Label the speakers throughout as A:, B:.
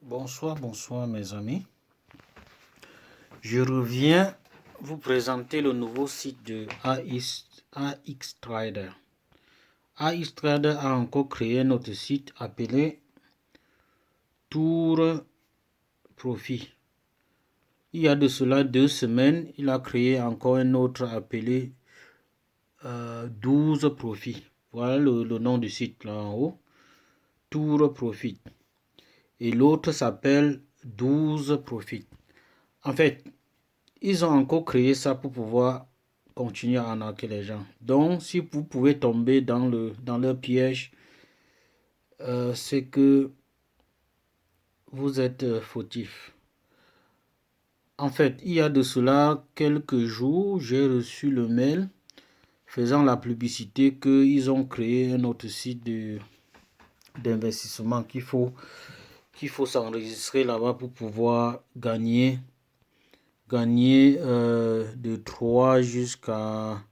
A: Bonsoir mes amis. Je reviens vous présenter le nouveau site de AX-Trader. AX-Trader a encore créé notre site appelé Tour Profit. Il y a de cela 2 semaines, il a créé encore un autre appelé 12 Profit. Voilà le nom du site là en haut. Tour Profit. Et l'autre s'appelle 12 Profit. En fait, ils ont encore créé ça pour pouvoir continuer à arnaquer les gens. Donc, si vous pouvez tomber dans leur piège, c'est que vous êtes fautif. En fait, il y a de cela quelques jours, j'ai reçu le mail faisant la publicité qu'ils ont créé un autre site d'investissement qu'il faut s'enregistrer là-bas pour pouvoir gagner de 3 jusqu'à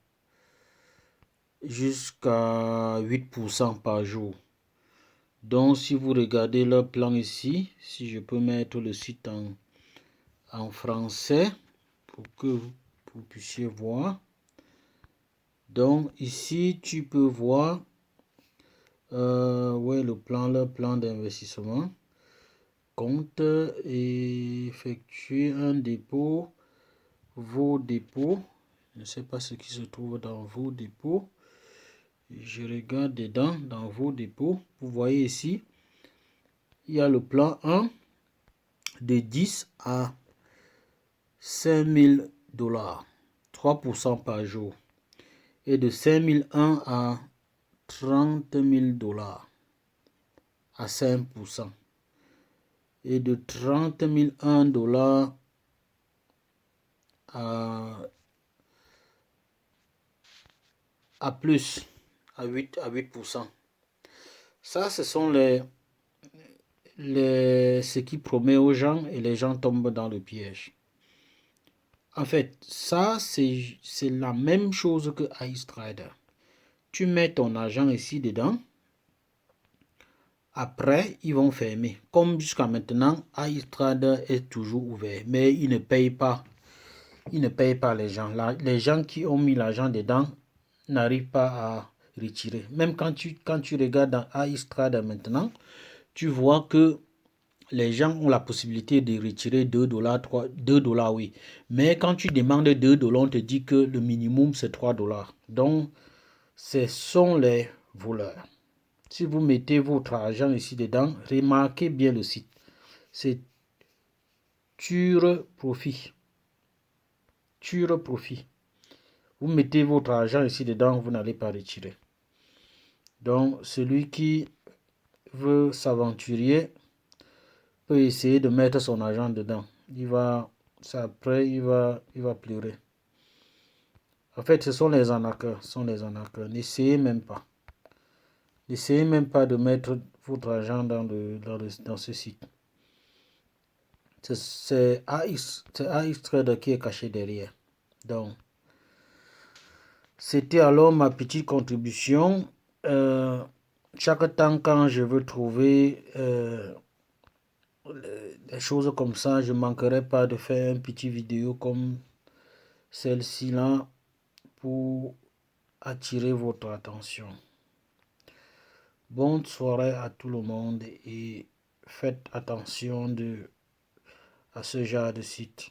A: 8% par jour. Donc si vous regardez leur plan ici, si je peux mettre le site en français pour que vous puissiez voir. Donc ici tu peux voir leur plan d'investissement. Compte et effectuer un dépôt, vos dépôts. Je ne sais pas ce qui se trouve dans vos dépôts. Je regarde dedans, dans vos dépôts. Vous voyez ici, il y a le plan 1 de 10 à 5000 $, 3% par jour. Et de 5001 à 30 000 $, à 5%. Et de 30 001 $ à plus, à 8%. Ça, ce sont ce qui promet aux gens et les gens tombent dans le piège. En fait, ça, c'est la même chose que AX-Trader. Tu mets ton argent ici dedans. Après, ils vont fermer. Comme jusqu'à maintenant, AX-Trader est toujours ouvert. Mais ils ne payent pas. Ils ne payent pas les gens. Les gens qui ont mis l'argent dedans n'arrivent pas à retirer. Même quand tu regardes dans AX-Trader maintenant, tu vois que les gens ont la possibilité de retirer 2 $, 2 $, oui. Mais quand tu demandes 2 $, on te dit que le minimum c'est 3 $. Donc, ce sont les voleurs. Si vous mettez votre argent ici dedans, remarquez bien le site. C'est Tour Profit. Tour Profit. Vous mettez votre argent ici dedans, vous n'allez pas retirer. Donc, celui qui veut s'aventurer peut essayer de mettre son argent dedans. Après, il va pleurer. En fait, ce sont les arnaqueurs. N'essayez même pas. N'essayez même pas de mettre votre argent dans ce site. C'est AX-Trader qui est caché derrière. Donc, c'était alors ma petite contribution. Chaque temps quand je veux trouver des choses comme ça, je ne manquerai pas de faire une petite vidéo comme celle-ci là pour attirer votre attention. Bonne soirée à tout le monde et faites attention à ce genre de site.